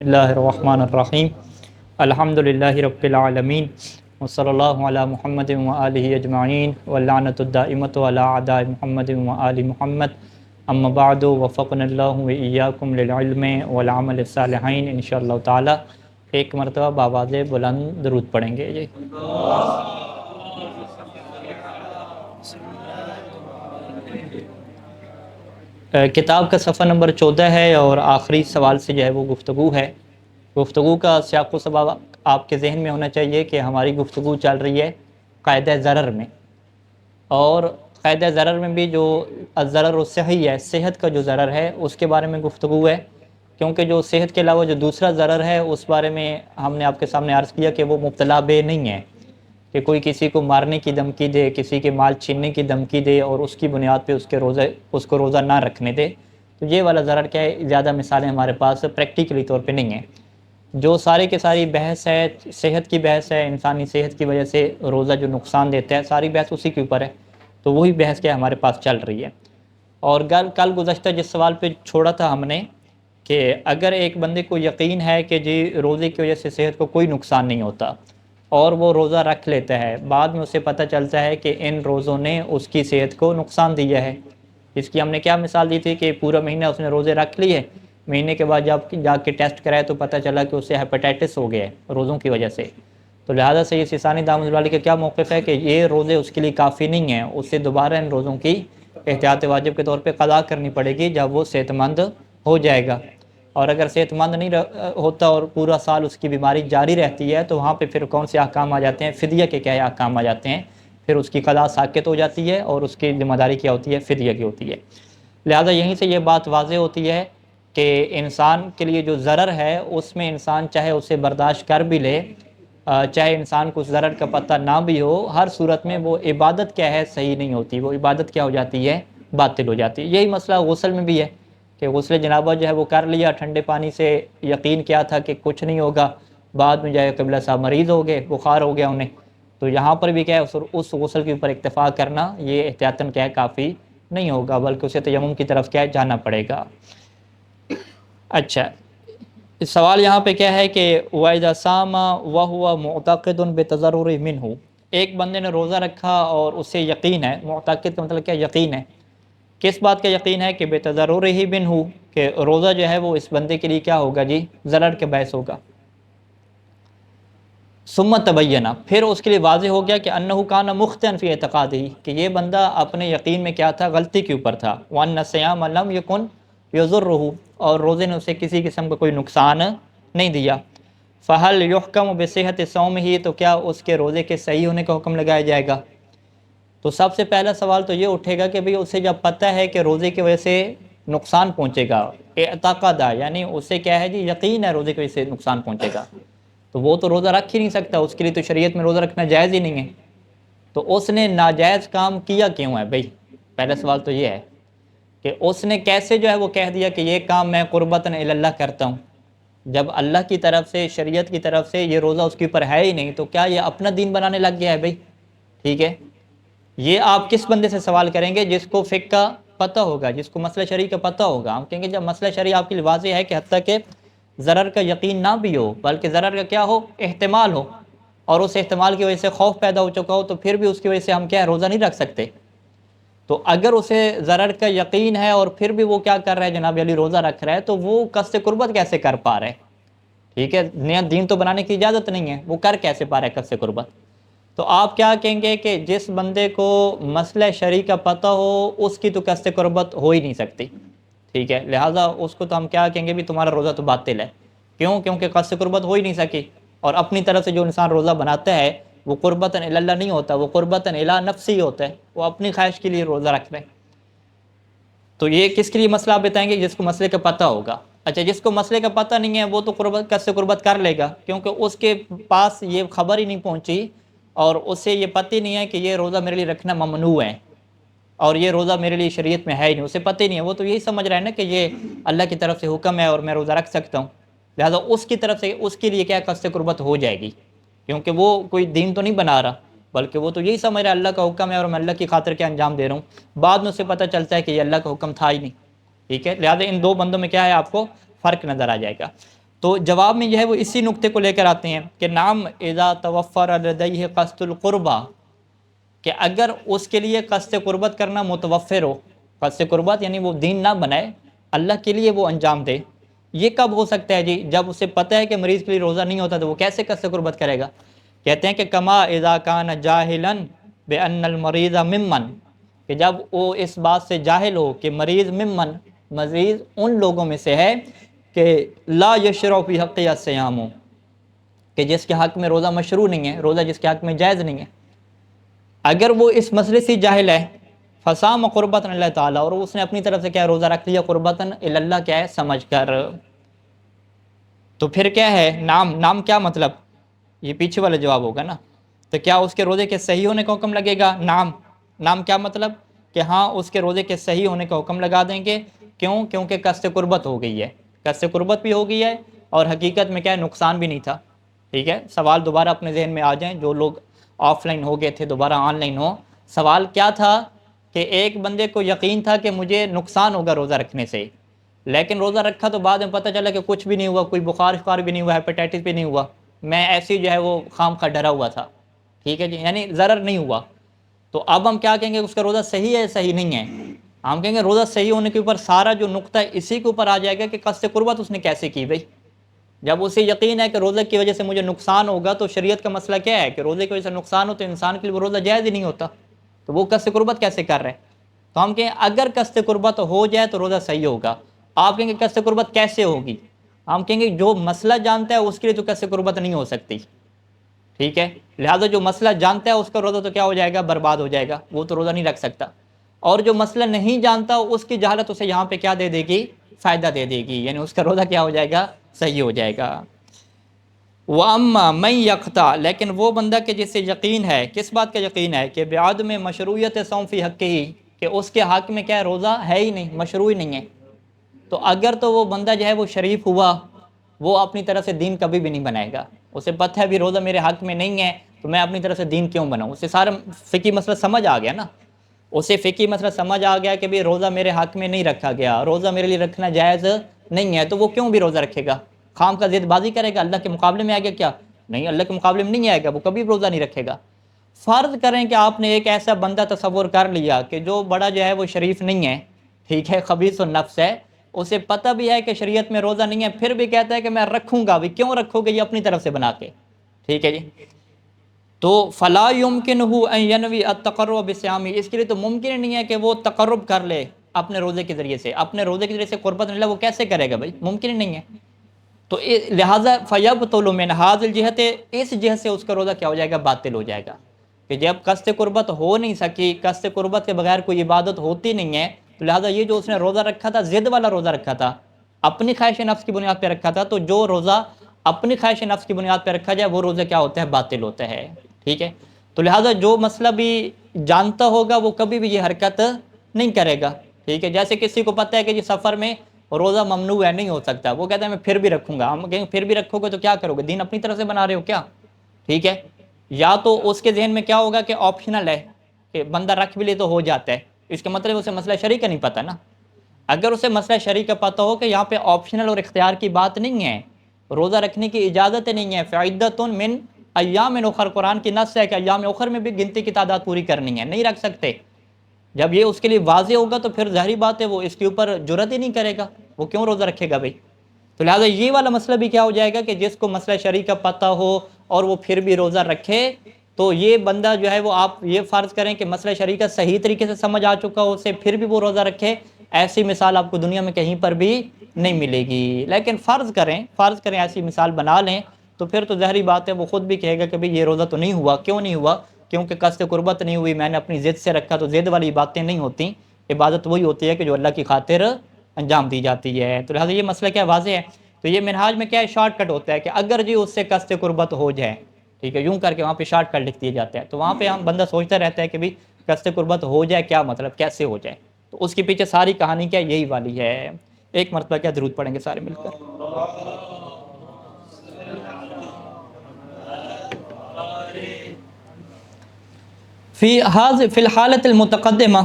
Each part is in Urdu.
اللہ الرحمن الرحیم الحمدللہ رب العالمین وصلی اللہ علی محمد وآلہ اجمعین واللعنۃ الدائمۃ علی اعداء محمد وآل محمد اما بعد وفقنا اللہ وإیاکم للعلم والعمل الصالحین انشاءاللہ تعالی ایک مرتبہ بآواز بلند درود پڑھیں گے جی۔ کتاب کا صفحہ نمبر 14 ہے اور آخری سوال سے جو ہے وہ گفتگو ہے۔ گفتگو کا سیاق و سباق آپ کے ذہن میں ہونا چاہیے کہ ہماری گفتگو چل رہی ہے قاعدہ ضرر میں، اور قاعدہ ضرر میں بھی جو الضرر الصحی ہے، صحت کا جو ضرر ہے اس کے بارے میں گفتگو ہے، کیونکہ جو صحت کے علاوہ جو دوسرا ضرر ہے اس بارے میں ہم نے آپ کے سامنے عرض کیا کہ وہ مبتلا بے نہیں ہے، کہ کوئی کسی کو مارنے کی دھمکی دے، کسی کے مال چھیننے کی دھمکی دے اور اس کی بنیاد پہ اس کو روزہ نہ رکھنے دے، تو یہ والا ضرر کیا ہے، زیادہ مثالیں ہمارے پاس پریکٹیکلی طور پہ نہیں ہیں۔ جو سارے کے ساری بحث ہے، صحت کی بحث ہے، انسانی صحت کی وجہ سے روزہ جو نقصان دیتا ہے، ساری بحث اسی کے اوپر ہے، تو وہی بحث کیا ہمارے پاس چل رہی ہے۔ اور کل گزشتہ جس سوال پہ چھوڑا تھا ہم نے کہ اگر ایک بندے کو یقین ہے کہ جی روزے کی وجہ سے صحت کو کوئی نقصان نہیں ہوتا اور وہ روزہ رکھ لیتا ہے، بعد میں اسے پتہ چلتا ہے کہ ان روزوں نے اس کی صحت کو نقصان دیا ہے۔ اس کی ہم نے کیا مثال دی تھی کہ پورا مہینہ اس نے روزے رکھ لیے، مہینے کے بعد جب جا کے ٹیسٹ کرائے تو پتہ چلا کہ اسے ہیپاٹائٹس ہو گیا ہے روزوں کی وجہ سے، تو لہٰذا سے یہ سیستانی دامن والی کا کیا موقف ہے کہ یہ روزے اس کے لیے کافی نہیں ہیں، اسے دوبارہ ان روزوں کی احتیاط واجب کے طور پہ قضا کرنی پڑے گی جب وہ صحت مند ہو جائے گا۔ اور اگر صحت مند نہیں ہوتا اور پورا سال اس کی بیماری جاری رہتی ہے تو وہاں پہ پھر کون سے احکام آ جاتے ہیں، فدیہ کے کیا احکام آ جاتے ہیں، پھر اس کی قضا ساقط ہو جاتی ہے اور اس کی ذمہ داری کیا ہوتی ہے، فدیہ کی ہوتی ہے۔ لہٰذا یہیں سے یہ بات واضح ہوتی ہے کہ انسان کے لیے جو ضرر ہے اس میں انسان چاہے اسے برداشت کر بھی لے، چاہے انسان کو اس ضرر کا پتہ نہ بھی ہو، ہر صورت میں وہ عبادت کیا ہے، صحیح نہیں ہوتی، وہ عبادت کیا ہو جاتی ہے، باطل ہو جاتی ہے۔ یہی مسئلہ غسل میں بھی ہے کہ غسل جنابہ جو ہے وہ کر لیا، ٹھنڈے پانی سے یقین کیا تھا کہ کچھ نہیں ہوگا، بعد میں جائے قبلہ صاحب مریض ہو گئے، بخار ہو گیا انہیں، تو یہاں پر بھی کیا ہے اس غسل کے اوپر اکتفا کرنا یہ احتیاطاً کیا ہے کافی نہیں ہوگا، بلکہ اسے تیمم کی طرف کیا ہے جانا پڑے گا۔ اچھا، سوال یہاں پہ کیا ہے کہ وَإِذَا صَامَ وَهُوَ مُعْتَقِدٌ بِتَضَرُّرِ مِنْهُ، ایک بندے نے روزہ رکھا اور اسے یقین ہے، معتقد کا مطلب کیا یقین ہے، کس بات کا یقین ہے کہ بِتَضَرُّرِهِ مِنْهُ، کہ روزہ جو ہے وہ اس بندے کے لیے کیا ہوگا جی، ضرر کے باعث ہوگا۔ ثم تبینہ، پھر اس کے لیے واضح ہو گیا کہ انہ کان مخطئا فی اعتقادہ، کہ یہ بندہ اپنے یقین میں کیا تھا، غلطی کے اوپر تھا، وان الصیام لم یکن یضرہ، اور روزے نے اسے کسی قسم کا کوئی نقصان نہیں دیا، فہل یحکم بصحت صومہ، تو کیا اس کے روزے کے صحیح ہونے کا حکم لگایا جائے گا؟ تو سب سے پہلا سوال تو یہ اٹھے گا کہ بھئی اسے جب پتہ ہے کہ روزے کی وجہ سے نقصان پہنچے گا، اعتقادہ یعنی اسے کیا ہے جی یقین ہے روزے کی وجہ سے نقصان پہنچے گا، تو وہ تو روزہ رکھ ہی نہیں سکتا، اس کے لیے تو شریعت میں روزہ رکھنا جائز ہی نہیں ہے، تو اس نے ناجائز کام کیا کیوں ہے بھئی؟ پہلا سوال تو یہ ہے کہ اس نے کیسے جو ہے وہ کہہ دیا کہ یہ کام میں قربتاً الی اللہ کرتا ہوں، جب اللہ کی طرف سے، شریعت کی طرف سے یہ روزہ اس کے اوپر ہے ہی نہیں، تو کیا یہ اپنا دین بنانے لگ گیا ہے بھئی؟ ٹھیک ہے، یہ آپ کس بندے سے سوال کریں گے؟ جس کو فقہ کا پتہ ہوگا، جس کو مسئلہ شرعی کا پتہ ہوگا۔ ہم کہیں گے جب مسئلہ شرعی آپ کے لیے واضح ہے کہ حتیٰ کہ ضرر کا یقین نہ بھی ہو بلکہ ضرر کا کیا ہو، احتمال ہو، اور اس احتمال کی وجہ سے خوف پیدا ہو چکا ہو، تو پھر بھی اس کی وجہ سے ہم کیا ہے روزہ نہیں رکھ سکتے۔ تو اگر اسے ضرر کا یقین ہے اور پھر بھی وہ کیا کر رہا ہے جناب علی، روزہ رکھ رہا ہے، تو وہ قصد قربت کیسے کر پا رہا ہے؟ ٹھیک ہے، نیا دین تو بنانے کی اجازت نہیں ہے، وہ کر کیسے پا رہا ہے قصد قربت؟ تو آپ کیا کہیں گے کہ جس بندے کو مسئلہ شرعی کا پتہ ہو اس کی تو قصد قربت ہو ہی نہیں سکتی، ٹھیک ہے، لہٰذا اس کو تو ہم کیا کہیں گے بھی تمہارا روزہ تو باطل ہے، کیوں؟ کیونکہ قصد قربت ہو ہی نہیں سکی، اور اپنی طرف سے جو انسان روزہ بناتا ہے وہ قربتاً الی اللہ نہیں ہوتا، وہ قربتاً الی نفسی ہوتا ہے، وہ اپنی خواہش کے لیے روزہ رکھ رہے ہیں۔ تو یہ کس کے لیے مسئلہ آپ بتائیں گے؟ جس کو مسئلے کا پتہ ہوگا۔ اچھا، جس کو مسئلے کا پتہ نہیں ہے وہ تو قصد قربت کر لے گا، کیونکہ اس کے پاس یہ خبر ہی نہیں پہنچی اور اسے یہ پتہ ہی نہیں ہے کہ یہ روزہ میرے لیے رکھنا ممنوع ہے اور یہ روزہ میرے لیے شریعت میں ہے ہی نہیں، اسے پتہ ہی نہیں ہے، وہ تو یہی سمجھ رہا ہے نا کہ یہ اللہ کی طرف سے حکم ہے اور میں روزہ رکھ سکتا ہوں، لہٰذا اس کی طرف سے اس کے لیے کیا قصد قربت ہو جائے گی، کیونکہ وہ کوئی دین تو نہیں بنا رہا بلکہ وہ تو یہی سمجھ رہا ہے اللہ کا حکم ہے اور میں اللہ کی خاطر کیا انجام دے رہا ہوں، بعد میں اسے پتہ چلتا ہے کہ یہ اللہ کا حکم تھا ہی نہیں، ٹھیک ہے، لہٰذا ان دو بندوں میں کیا ہے آپ کو فرق نظر آ جائے گا۔ تو جواب میں جو ہے وہ اسی نقطے کو لے کر آتے ہیں کہ نام اذا توفر لدیہ قصد القربہ، کہ اگر اس کے لیے قصد قربت کرنا متوفر ہو، قصد قربت یعنی وہ دین نہ بنائے، اللہ کے لیے وہ انجام دے، یہ کب ہو سکتا ہے جی؟ جب اسے پتہ ہے کہ مریض کے لیے روزہ نہیں ہوتا تو وہ کیسے قصد قربت کرے گا؟ کہتے ہیں کہ کما اذا کان جاہلا بان المریض ممن، کہ جب وہ اس بات سے جاہل ہو کہ مریض ممن، مریض ان لوگوں میں سے ہے کہ لا یشرع فی حق الصیام، کہ جس کے حق میں روزہ مشروع نہیں ہے، روزہ جس کے حق میں جائز نہیں ہے، اگر وہ اس مسئلے سے جاہل ہے، فصام قربتاً اللہ تعالیٰ، اور اس نے اپنی طرف سے کیا روزہ رکھ لیا قربتاً اللہ کیا ہے سمجھ کر، تو پھر کیا ہے نام، نام کیا مطلب؟ یہ پیچھے والا جواب ہوگا نا، تو کیا اس کے روزے کے صحیح ہونے کا حکم لگے گا؟ نام، نام کیا مطلب؟ کہ ہاں اس کے روزے کے صحیح ہونے کا حکم لگا دیں گے، کیوں؟ کیونکہ قصد قربت ہو گئی ہے، قصد قربت بھی ہو گئی ہے، اور حقیقت میں کیا ہے نقصان بھی نہیں تھا، ٹھیک ہے؟ سوال دوبارہ اپنے ذہن میں آ جائیں، جو لوگ آف لائن ہو گئے تھے دوبارہ آن لائن ہو، سوال کیا تھا کہ ایک بندے کو یقین تھا کہ مجھے نقصان ہوگا روزہ رکھنے سے، لیکن روزہ رکھا تو بعد میں پتہ چلا کہ کچھ بھی نہیں ہوا، کوئی بخار بھی نہیں ہوا، ہیپیٹائٹس بھی نہیں ہوا، میں ایسی جو ہے وہ خام خواہ ڈرا ہوا تھا، ٹھیک ہے جی، یعنی ضرر نہیں ہوا، تو اب ہم کیا کہیں گے؟ اس کا روزہ صحیح ہے صحیح نہیں ہے؟ ہم کہیں گے روزہ صحیح ہونے کے اوپر سارا جو نقطہ ہے اسی کے اوپر آ جائے گا کہ قصد قربت اس نے کیسے کی بھائی؟ جب اسے یقین ہے کہ روزے کی وجہ سے مجھے نقصان ہوگا، تو شریعت کا مسئلہ کیا ہے کہ روزے کی وجہ سے نقصان ہو تو انسان کے لیے وہ روزہ جائز ہی نہیں ہوتا، تو وہ قصد قربت کیسے کر رہے ہیں؟ تو ہم کہیں اگر قصد قربت ہو جائے تو روزہ صحیح ہوگا۔ آپ کہیں گے قصد قربت کیسے ہوگی؟ ہم کہیں گے جو مسئلہ جانتا ہے اس کے لیے تو قصد قربت نہیں ہو سکتی، ٹھیک ہے؟ لہٰذا جو مسئلہ جانتا ہے اس کا روزہ تو کیا ہو جائے گا؟ برباد ہو جائے گا، وہ تو روزہ نہیں رکھ سکتا، اور جو مسئلہ نہیں جانتا اس کی جہالت اسے یہاں پہ کیا دے دے گی؟ فائدہ دے دے گی، یعنی اس کا روزہ کیا ہو جائے گا؟ صحیح ہو جائے گا۔ وَأَمَّا مَن يَقْطَعْ، لیکن وہ بندہ کہ جس سے یقین ہے، کس بات کا یقین ہے؟ کہ بعدم مشروعیت صوم فی حقہ، کہ اس کے حق میں کیا ہے روزہ ہے ہی نہیں، مشروع ہی نہیں ہے، تو اگر تو وہ بندہ جو ہے وہ شریف ہوا، وہ اپنی طرف سے دین کبھی بھی نہیں بنائے گا، اسے پتہ ہے بھی روزہ میرے حق میں نہیں ہے تو میں اپنی طرف سے دین کیوں بناؤں؟ اسے سارا فقہی مسئلہ سمجھ آ گیا نا، اسے فقہی مسئلہ سمجھ آ گیا کہ بھی روزہ میرے حق میں نہیں رکھا گیا، روزہ میرے لیے رکھنا جائز نہیں ہے، تو وہ کیوں بھی روزہ رکھے گا؟ خام کا ضد بازی کرے گا؟ اللہ کے مقابلے میں آ گیا کیا؟ نہیں، اللہ کے مقابلے میں نہیں آئے گا، وہ کبھی روزہ نہیں رکھے گا۔ فرض کریں کہ آپ نے ایک ایسا بندہ تصور کر لیا کہ جو بڑا جو ہے وہ شریف نہیں ہے، ٹھیک ہے، خبیث النفس ہے، اسے پتہ بھی ہے کہ شریعت میں روزہ نہیں ہے، پھر بھی کہتا ہے کہ میں رکھوں گا بھی، کیوں رکھو گے؟ یہ اپنی طرف سے بنا کے، ٹھیک ہے جی، تو فلا یمکنہ ان ینوی التقرب بصیام، اس کے لیے تو ممکن ہی نہیں ہے کہ وہ تقرب کر لے اپنے روزے کے ذریعے سے، اپنے روزے کے ذریعے سے قربت اللہ وہ کیسے کرے گا بھائی؟ ممکن ہی نہیں ہے، تو لہٰذا فیبطل من ھذ الجہت، اس جہت سے اس کا روزہ کیا ہو جائے گا؟ باطل ہو جائے گا، کہ جب قصد قربت ہو نہیں سکی، قصد قربت کے بغیر کوئی عبادت ہوتی نہیں ہے، تو لہٰذا یہ جو اس نے روزہ رکھا تھا، ضد والا روزہ رکھا تھا، اپنی خواہش نفس کی بنیاد پہ رکھا تھا، تو جو روزہ اپنی خواہش نفس کی بنیاد پہ رکھا جائے وہ روزہ کیا ہوتا ہے؟ باطل ہوتا ہے، ٹھیک ہے؟ تو لہٰذا جو مسئلہ بھی جانتا ہوگا وہ کبھی بھی یہ حرکت نہیں کرے گا، ٹھیک ہے؟ جیسے کسی کو پتہ ہے کہ یہ سفر میں روزہ ممنوع ہے، نہیں ہو سکتا، وہ کہتا ہے میں پھر بھی رکھوں گا، ہم کہیں پھر بھی رکھو گے تو کیا کرو گے؟ دین اپنی طرف سے بنا رہے ہو کیا؟ ٹھیک ہے؟ یا تو اس کے ذہن میں کیا ہوگا کہ آپشنل ہے، کہ بندہ رکھ بھی لے تو ہو جاتا ہے، اس کا مطلب اسے مسئلہ شرعی کا نہیں پتہ نا، اگر اسے مسئلہ شرعی کا پتہ ہو کہ یہاں پہ آپشنل اور اختیار کی بات نہیں ہے، روزہ رکھنے کی اجازت نہیں ہے، فعدۃ من ایام اخر، قرآن کی نص ہے کہ ایام اخر میں بھی گنتی کی تعداد پوری کرنی ہے، نہیں رکھ سکتے، جب یہ اس کے لیے واضح ہوگا تو پھر ظاہری بات ہے وہ اس کے اوپر جرات ہی نہیں کرے گا، وہ کیوں روزہ رکھے گا بھائی؟ تو لہٰذا یہ والا مسئلہ بھی کیا ہو جائے گا کہ جس کو مسئلہ شرعی کا پتہ ہو اور وہ پھر بھی روزہ رکھے، تو یہ بندہ جو ہے وہ، آپ یہ فرض کریں کہ مسئلہ شرعی کا صحیح طریقے سے سمجھ آ چکا ہو اسے، پھر بھی وہ روزہ رکھے، ایسی مثال آپ کو دنیا میں کہیں پر بھی نہیں ملے گی، لیکن فرض کریں ایسی مثال بنا لیں تو پھر تو ظاہری بات ہے وہ خود بھی کہے گا کہ بھئی یہ روزہ تو نہیں ہوا، کیوں نہیں ہوا؟ کیونکہ قصد قربت نہیں ہوئی، میں نے اپنی ضد سے رکھا، تو ضد والی باتیں نہیں ہوتی، عبادت وہی ہوتی ہے کہ جو اللہ کی خاطر انجام دی جاتی ہے، تو لہٰذا یہ مسئلہ کیا واضح ہے، تو یہ منہاج میں کیا ہے شارٹ کٹ ہوتا ہے کہ اگر جی اس سے قصد قربت ہو جائے، ٹھیک ہے، یوں کر کے وہاں پہ شارٹ کٹ لکھ دیا جاتا ہے، تو وہاں پہ ہم بندہ سوچتا رہتا ہے کہ بھئی قصد قربت ہو جائے کیا مطلب، کیسے ہو جائے، تو اس کے پیچھے ساری کہانی کیا یہی والی ہے۔ ایک مرتبہ کیا درود پڑھیں گے سارے مل کر؟ فی الحالت المتقدمہ،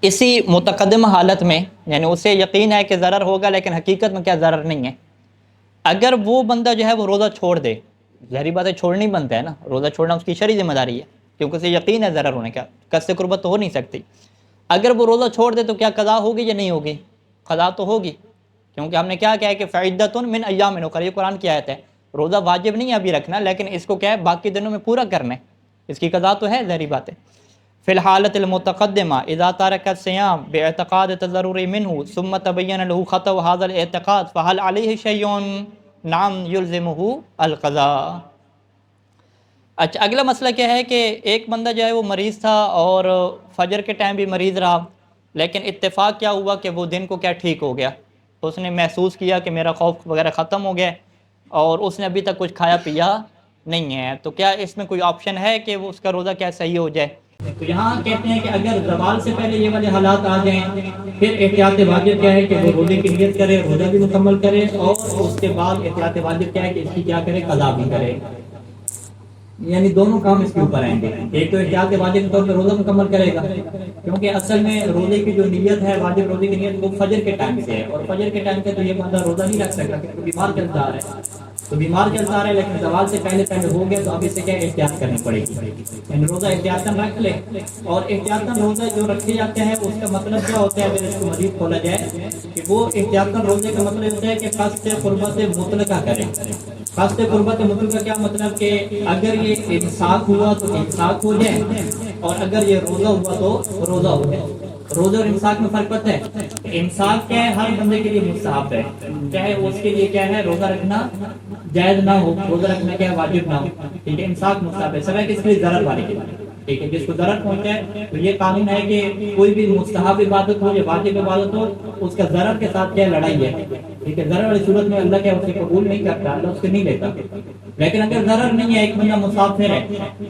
اسی متقدمہ حالت میں، یعنی اسے یقین ہے کہ ضرر ہوگا لیکن حقیقت میں کیا ضرر نہیں ہے، اگر وہ بندہ جو ہے وہ روزہ چھوڑ دے، ظاہری بات ہے چھوڑنی بنتا ہے نا، روزہ چھوڑنا اس کی شرعی ذمہ داری ہے کیونکہ اسے یقین ہے ضرر ہونے کا، قصد قربت تو ہو نہیں سکتی۔ اگر وہ روزہ چھوڑ دے تو کیا قضا ہوگی یا نہیں ہوگی؟ قضا تو ہوگی، کیونکہ ہم نے کیا کہا ہے کہ فعدۃ من ایام اخر، یہ قرآن کی آیت ہے۔ روزہ واجب نہیں ہے ابھی رکھنا، لیکن اس کو کیا ہے باقی دنوں میں پورا کرنا ہے، اس کی قضا تو ہے، ظاہری بات ہے۔ فی الحالۃ المتقدمہ اذا ترک الصیام باعتقاد التضرر منہ ثم تبین له خطأ هذا الاعتقاد فهل علیہ شیء؟ نعم یلزمہ القضاء۔ اچھا، اگلا مسئلہ کیا ہے کہ ایک بندہ جو ہے وہ مریض تھا اور فجر کے ٹائم بھی مریض رہا، لیکن اتفاق کیا ہوا کہ وہ دن کو کیا ٹھیک ہو گیا، اس نے محسوس کیا کہ میرا خوف وغیرہ ختم ہو گیا اور اس نے ابھی تک کچھ کھایا پیا نہیں ہے، تو کیا اس میں کوئی آپشن ہے کہ وہ اس کا روزہ کیا صحیح ہو جائے؟ تو یہاں کہتے ہیں کہ اگر زوال سے پہلے یہ والے حالات آ جائیں پھر احتیاط واجب کیا ہے کہ وہ روزے کی نیت کرے، روزہ بھی مکمل کرے، اور اس کے بعد احتیاط واجب کیا ہے کہ اس کی کیا کرے، قضا بھی کرے، یعنی دونوں کام اس کے اوپر آئیں گے۔ ایک تو احتیاط واجب کے طور پہ روزہ مکمل کرے گا، کیونکہ اصل میں روزے کی جو نیت ہے، واجب روزے کی نیت وہ فجر کے ٹائم سے ہے، اور فجر کے ٹائم سے تو یہ بندہ روزہ نہیں رکھ سکتا کیونکہ بیمار چلتا آ رہا ہے، تو بیمار چلتا آ رہا ہے، لیکن زوال سے پہلے ہو گیا تو اب اس سے کیا احتیاط کرنی پڑے گی، یعنی روزہ احتیاطاً رکھ لے۔ اور احتیاطاً روزہ جو رکھے جاتے ہیں اس کا مطلب کیا ہوتا ہے، اگر اس کو مزید کھولا جائے کہ وہ احتیاطاً روزے کا مطلب ہوتا ہے کہ قصد قربت مطلقہ کرے۔ قصد قربت مطلقہ کیا مطلب کہ اگر یہ امساک ہوا تو امساک ہو جائے، اور اگر یہ روزہ ہوا تو روزہ ہو جائے۔ روزہ اور امساک میں فرق پتہ ہے؟ امساک کیا ہے، ہر بندے کے لیے مستحب ہے، چاہے اس کے لیے کیا ہے روزہ رکھنا جائز نہ ہو، روزہ رکھنا کیا ہے واجب نہ ہو، ٹھیک ہے، امساک مستحب ہے، سوائے کہ اس کے لیے ضرر والے کے لیے، ٹھیک ہے، جس کو ضرر پہنچائے تو یہ قانون ہے کہ کوئی بھی مستحب عبادت ہو یا واجب عبادت ہو، اس کا ضرر کے ساتھ کیا لڑائی ہے، ٹھیک ہے، ضرر والی صورت میں اللہ کیا اسے قبول نہیں کرتا، اللہ اس سے نہیں لیتا۔ لیکن اگر ضرر نہیں ہے، ایک بندہ مسافر ہے،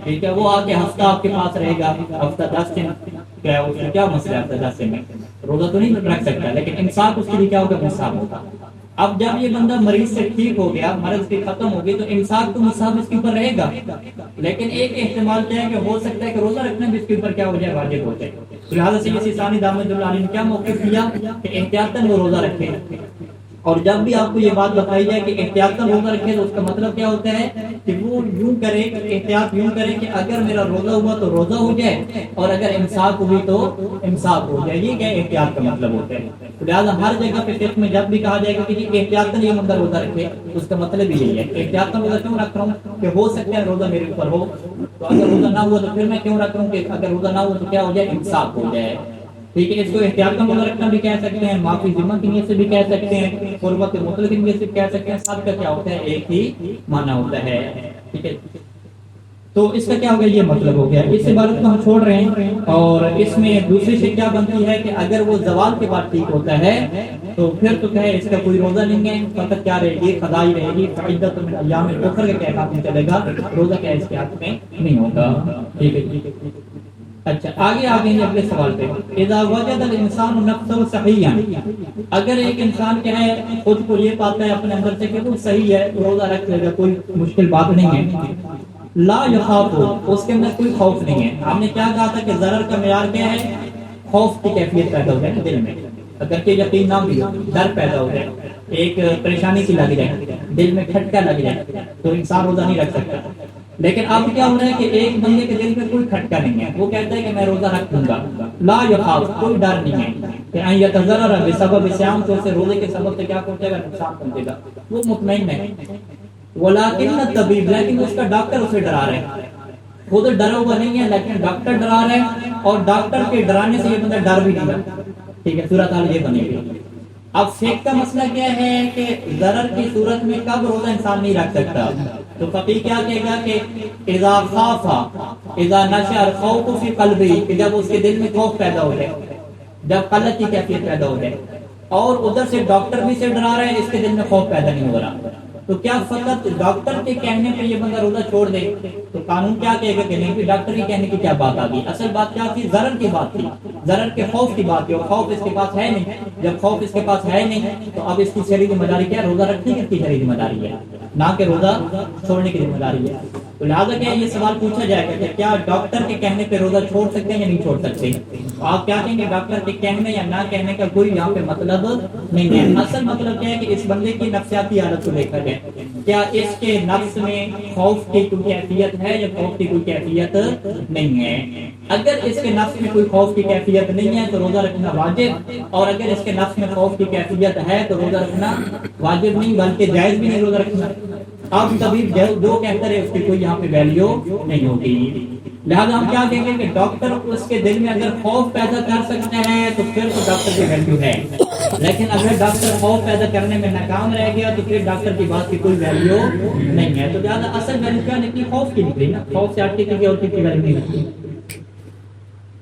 ٹھیک ہے، وہ آ کے ہفتہ آپ کے پاس رہے گا، ہفتہ 10 دن، کیا اس میں کیا مسئلہ ہے، ہفتہ 10 دن میں روزہ تو نہیں رکھ سکتا، لیکن امساک اس کے لیے کیا ہوگا، مستحب ہوگا۔ اب جب یہ بندہ مریض سے ٹھیک ہو گیا، مرض کی ختم ہو گئی، تو امساک تو مستحب اس کے اوپر رہے گا، لیکن ایک احتمال کیا ہے کہ ہو سکتا ہے کہ روزہ رکھنا بھی اس کے اوپر کیا ہو جائے، واجب ہو جائے۔ لہٰذا سید ثانی دامت اللہ علیہ نے کیا موقف لیا کہ احتیاطاً وہ روزہ رکھے، اور جب بھی آپ کو یہ بات بتائی جائے کہ احتیاطاً روزہ رکھے تو اس کا مطلب کیا ہوتا ہے کہ وہ یوں کرے، احتیاط یوں کرے کہ اگر میرا روزہ ہوا تو روزہ ہو جائے، اور اگر امساک ہوئی تو امساک ہو جائے، یہ کیا احتیاط کا مطلب ہوتا ہے۔ لہٰذا ہر جگہ پہ فقہ میں جب بھی کہا جائے گا کہ احتیاطاً یہ بندہ روزہ رکھے، اس کا مطلب یہی ہے، احتیاطاً روزہ کیوں رکھ رہا ہوں کہ ہو سکتا ہے روزہ میرے اوپر ہو، تو اگر روزہ نہ ہوا تو پھر میں کیوں رکھ رہا ہوں کہ اگر روزہ نہ ہوا تو کیا ہو جائے، امساک ہو جائے، ٹھیک ہے۔ اس کو احتیاطاً روزہ رکھنا بھی کہہ سکتے ہیں، معافی ذمہ کی نیت سے بھی کہہ سکتے ہیں، قربت مطلق کی نیت سے کہہ سکتے ہیں، سب کا کیا ہوتا ہے، ایک ہی معنی ہوتا ہے، ٹھیک ہے۔ تو اس کا کیا ہو گیا، یہ مطلب ہو گیا، اس عبارت کو ہم چھوڑ رہے ہیں، اور اس میں دوسری چیز کیا بنتی ہے کہ اگر وہ زوال کے بعد ٹھیک ہوتا ہے تو پھر تو کیا ہے اس کا کوئی روزہ نہیں ہے، فقط کیا رہے گی، قضا ہی رہے گی، فعدۃ من ایام اخر کا کیا ہاتھ میں چلے گا، روزہ کیا اس کے ہاتھ میں نہیں ہوگا، ٹھیک ہے۔ اچھا، آگے آگے اگلے سوال پہ، اذا وجد الانسان نفسه صحیحا، اگر ایک انسان کیا ہے خود کو یہ پاتا ہے اپنے اندر سے کہ وہ صحیح ہے تو روزہ رکھ لے گا، کوئی مشکل بات نہیں ہے، لا یخاف، اس کے اندر کوئی خوف نہیں ہے۔ ہم نے کیا کہا تھا کہ ضرر کا معیار کیا ہے، خوف کی کیفیت پیدا ہو جائے دل میں، اگر کہ یقین نہ بھی ہو، ڈر پیدا ہو جائے، ایک پریشانی سی لگ جائے، دل میں کھٹکا لگ جائے، تو انسان روزہ نہیں رکھ سکتا۔ لیکن اب کیا ہو رہا ہے کہ ایک بندے کے دل میں کوئی کھٹکا نہیں ہے، وہ کہتا ہے کہ میں روزہ رکھ لوں گا، لا یخاف، کوئی ڈر نہیں ہے کہ ان یتضرر بسبب صیام، تو اسے روزے کے سبب سے کیا پہنچے گا، نقصان پہنچے گا، وہ مطمئن ہے۔ ولیکن الطبیب، لیکن اس کا ڈاکٹر اسے ڈرا رہا ہے، خود ڈرا ہوا نہیں ہے لیکن ڈاکٹر ڈرا رہا ہے، اور ڈاکٹر کے ڈرانے سے یہ بندہ ڈر بھی نہیں رہا، ٹھیک ہے، صورت حال یہ بنے گی۔ اب فقہ کا مسئلہ کیا ہے کہ ضرر کی صورت میں کب روزہ انسان نہیں رکھ سکتا، تو فقیہ کیا کہے گا کہ اذا خاف، اذا نشأ الخوف فی قلبہ، کہ جب اس کے دل میں خوف پیدا ہو جائے، جب قلت کی کیفیت پیدا ہو جائے، اور ادھر سے ڈاکٹر بھی سے ڈرا رہے ہیں، اس کے دل میں خوف پیدا نہیں ہو رہا، تو کیا فقط ڈاکٹر کے کہنے پہ یہ بندہ روزہ چھوڑ دے؟ تو قانون کیا کہے گا کہ نہیں، کہ ڈاکٹر کے کہنے کی کیا بات آ گئی؟ اصل بات کیا تھی؟ ضرر کی بات تھی، ضرر کے خوف کی بات تھی، اور خوف اس کے پاس ہے نہیں۔ جب خوف اس کے پاس ہے نہیں تو اب اس کی شرعی ذمہ داری کیا ہے؟ روزہ رکھنے کی اس کی شرعی ذمہ داری ہے، نہ کہ روزہ چھوڑنے کی ذمہ داری ہے۔ تو لہٰذا کیا یہ سوال پوچھا جائے گا کہ کیا ڈاکٹر کے کہنے پہ روزہ چھوڑ سکتے ہیں یا نہیں چھوڑ سکتے؟ آپ کیا کہیں گے؟ ڈاکٹر کے کہنے یا نہ کہنے کا کوئی یہاں پہ مطلب نہیں ہے۔ اصل مطلب کیا ہے کہ اس بندے کی نفسیاتی حالت کو دیکھا جائے، کیا اس کے نفس میں خوف کی کوئی کیفیت ہے یا خوف کی کوئی کیفیت نہیں ہے؟ اگر اس کے نفس میں کوئی خوف کی کیفیت نہیں ہے تو روزہ رکھنا واجب، اور اگر اس کے نفس میں خوف کی کیفیت ہے تو روزہ رکھنا واجب نہیں بلکہ جائز بھی نہیں روزہ رکھنا۔ اب طبیب جو کہتا ہے اس کی کوئی یہاں پہ ویلیو نہیں ہوگی۔ لہٰذا ہم کیا کہیں گے کہ ڈاکٹر اس کے دل میں اگر خوف پیدا کر سکتے ہیں تو پھر تو ڈاکٹر کی ویلیو ہے، لیکن اگر ڈاکٹر خوف پیدا کرنے میں ناکام رہ گیا تو پھر ڈاکٹر کی بات کی کوئی ویلیو نہیں ہے۔ تو لہٰذا اصل ویلیو کیا نکلی؟ خوف کی نکلی نا، خوف سے ہٹ کے اور کسی کی ویلیو نہیں نکلی۔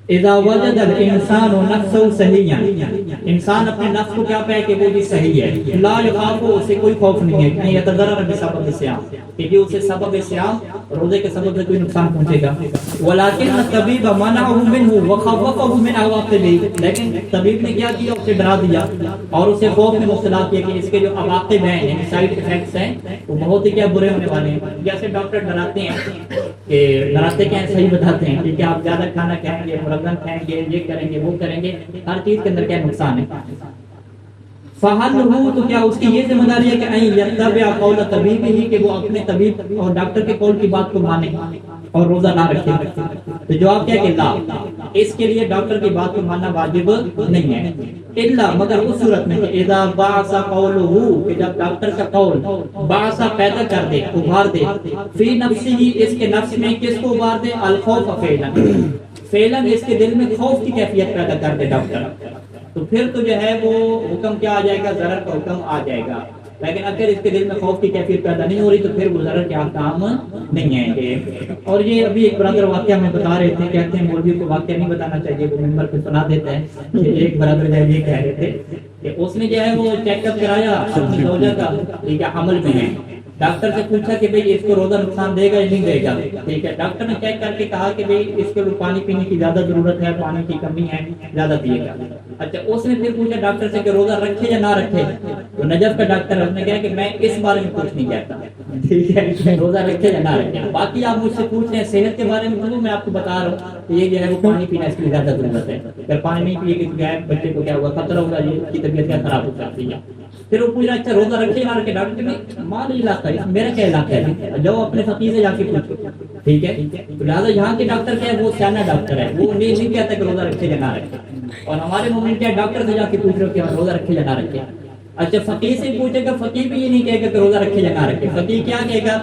اذا وجد الانسان نفسه صحیحا، انسان اپنے نفس کو کیا پائے کہ وہ بھی صحیح ہے، لا یخاف، اسے کوئی خوف نہیں ہے کہ یتضرر بسبب الصیام، کہ اسے سبب صیام روزے کے سبب سے کوئی نقصان پہنچے گا۔ ولکن الطبیب منعه منه وخوفه من عواقبه، لیکن طبیب نے کیا کیا؟ اسے ڈرا دیا اور اسے خوف میں مبتلا کیا کہ اس کے جو عواقب ہیں، یعنی سائیڈ افیکٹس ہیں، وہ بہت ہی کیا برے ہونے والے ہیں۔ جیسے ڈاکٹر ڈراتے ہیں کہ ڈراتے کیا صحیح بتاتے ہیں کہ آپ زیادہ کھانا کھائیں گے، مرغن کھائیں گے، یہ کریں گے، وہ کریں گے، ہر چیز کے اندر کیا نقصان ہے۔ فہل ہو، تو کیا اس کی یہ ذمہ داری ہے کہ نہیں یتبع قول طبیب ہی، کہ وہ اپنے طبیب اور ڈاکٹر کے قول کی بات کو مانے اور روزہ نہ رکھے؟ تو جواب کیا کہ لا، اس کے لیے ڈاکٹر کی بات کو ماننا واجب نہیں ہے، الا مگر اس صورت میں کہ اذا بعث قوله، کہ جب ڈاکٹر کا قول بعث پیدا کر دے، ابھار دے، فی نفسه، اس کے نفس میں، کس کو ابھار دے؟ الخوف فعلاً اس کے دل میں خوف کی کیفیت پیدا کر دے ڈاکٹر، تو پھر تو جو ہے وہ حکم کیا آ جائے گا؟ ضرر کا حکم آ جائے گا۔ لیکن اگر اس کے دل میں خوف کی کیفیت پیدا نہیں ہو رہی تو پھر وہ ضرر کے احکام نہیں آئیں گے۔ اور یہ ابھی ایک برادر واقعہ میں بتا رہے تھے، کہتے ہیں مولوی کو واقعہ نہیں بتانا چاہیے، وہ ممبر پہ سنا دیتا ہے کہ ایک برادر جو ہے یہ کہہ رہے تھے کہ اس نے جو ہے وہ چیک اپ کرایا اپنی زوجہ کا، ٹھیک ہے، حمل میں ہے، ڈاکٹر سے پوچھا کہ بھئی اس کو روزہ نقصان دے گا یا نہیں دے گا، ٹھیک ہے، ڈاکٹر نے چیک کر کے کہا کہ بھئی اس کو پانی پینے کی زیادہ ضرورت ہے، پانی کی کمی ہے، زیادہ پیے گا۔ اچھا، اس نے پھر پوچھا ڈاکٹر سے کہ روزہ رکھے یا نہ رکھے، تو نجف کا ڈاکٹر ہے، اس نے کہا کہ میں اس بارے میں کچھ نہیں کہتا، ٹھیک ہے، روزہ رکھے یا نہ رکھے، باقی آپ مجھ سے پوچھ رہے ہیں صحت کے بارے میں، تو میں آپ کو بتا رہا ہوں کہ یہ جو ہے وہ پانی پینا اس کی زیادہ ضرورت ہے، اگر پانی نہیں پیے گی تو بچے کو کیا ہوگا؟ خطرہ ہوگا، یہ اس کی طبیعت کیا خراب ہو جاتی ہے۔ پھر وہ پوچھ رہا اچھا روزہ رکھے نہ رکھے؟ ڈاکٹر نے مال علاقہ ہے، میرا کیا علاقہ ہے، جو اپنے فقیر سے جا کے پوچھو، ٹھیک ہے۔ تو لہٰذا یہاں کے ڈاکٹر کیا ہے؟ وہ سیانہ ڈاکٹر ہے، وہ نہیں کہتا کہ روزہ رکھے یا نہ رکھے، اور ہمارے مومن کیا ڈاکٹر سے جا کے پوچھ رہے ہو کہ روزہ رکھے یا نہ رکھے۔ اچھا، فقیر سے پوچھے گا، فقیر بھی یہ نہیں کہے گا کہ روزہ رکھے یا نہ رکھے، فقیر کیا کہے گا؟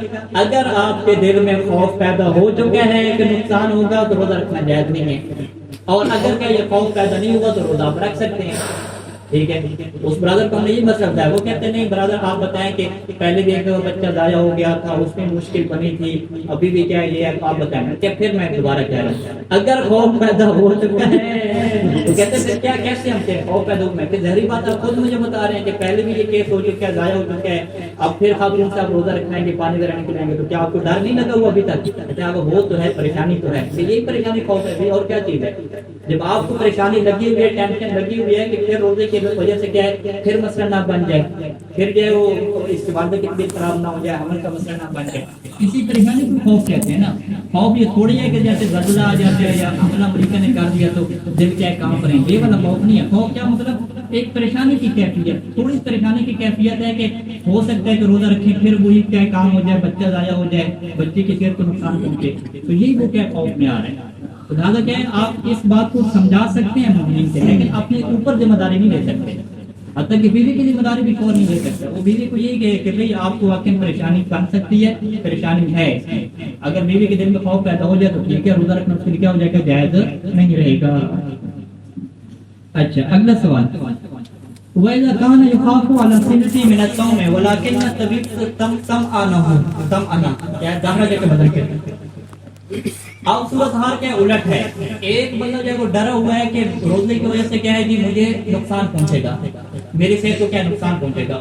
اگر آپ کے دل میں خوف پیدا ہو چکا ہے کہ نقصان ہوگا تو روزہ رکھنا جائز نہیں ہے، اور اگر کیا یہ خوف پیدا نہیں ہوگا تو روزہ آپ رکھ سکتے ہیں، ٹھیک ہے۔ اس برادر کو ہم نے یہ مسئلہ بتایا، وہ کہتے ہیں نہیں برادر آپ بتائیں کہ پہلے بھی ایک بچہ ضائع ہو گیا تھا، اس میں مشکل بنی تھی، ابھی بھی کیا یہ آپ بتائیں کہ پھر میں دوبارہ کہہ رہا ہوں اگر خوف پیدا ہو چکا ہے تو کہتے ہیں کیا کیسے ہم سے خوف پیدا ہو؟ میں کہ ظاہری بات آپ خود مجھے بتا رہے ہیں کہ پہلے بھی یہ کیس ہو چکا ہے، ضائع ہو چکا ہے، اب پھر خاتون سے آپ روزہ رکھائیں گے، پانی وغیرہ پلائیں گے، تو کیا آپ کو ڈر نہیں لگا ہوا ابھی تک؟ کہتے ہیں وہ تو ہے، پریشانی تو ہے، یہی پریشانی خوف ہے، اور کیا چیز ہے؟ جب آپ کو پریشانی لگی ہوئی ہے، ٹینشن لگی ہوئی ہے کہ پھر روزے کی وجہ سے کیا ہے پھر مسئلہ نہ بن جائے، پھر جو ہے وہ استعمال کی طبیعت خراب نہ ہو جائے، حمل کا مسئلہ نہ بن جائے، اسی پریشانی کو خوف کہتے ہیں نا۔ خوف یہ تھوڑی ہے کہ جیسے زلزلہ آ جاتا ہے یا حملہ امریکہ نے کر دیا تو دل کیا کام کریں، یہ والا خوف نہیں ہے۔ خوف کیا مطلب؟ ایک پریشانی کی کیفیت، تھوڑی پریشانی کی کیفیت ہے کہ ہو سکتا ہے کہ روزہ رکھیں پھر وہی کیا کام ہو جائے، بچہ ضائع ہو جائے، بچے کی صحت کو نقصان پہنچے، تو یہی وہ کیا خوف میں آ رہے ہیں۔ لہٰذا کیا ہے آپ اس بات کو سمجھا سکتے ہیں مومنین سے، لیکن اپنے اوپر ذمہ داری نہیں لے سکتے، حتیٰ کہ بیوی کی ذمہ داری بھی کون نہیں لے سکتا۔ وہ بیوی کو یہی کہے کہ بھئی آپ کو واقعی پریشانی بن سکتی ہے، پریشانی ہے، اگر بیوی کے دل میں خوف پیدا ہو جائے تو ٹھیک ہے، روزہ رکھنا اس کے لیے کیا ہو جائے گا؟ جائز نہیں رہے گا۔ اچھا، اگلا سوال، وَإِذَا كَانَ يُخَافُ عَلَى صِلَةٍ مِنَ الصَّوْمِ وَلَكِنَّ الطَّبِيبَ طَمْأَنَهُ، کیا داخلہ جا کے بدل کے اب صورتحال کیا الٹ ہے، ایک بندہ جو ہے وہ ڈرا ہوا ہے کہ روزے کی وجہ سے کیا ہے جی مجھے نقصان پہنچے گا، میری صحت کو کیا نقصان پہنچے گا،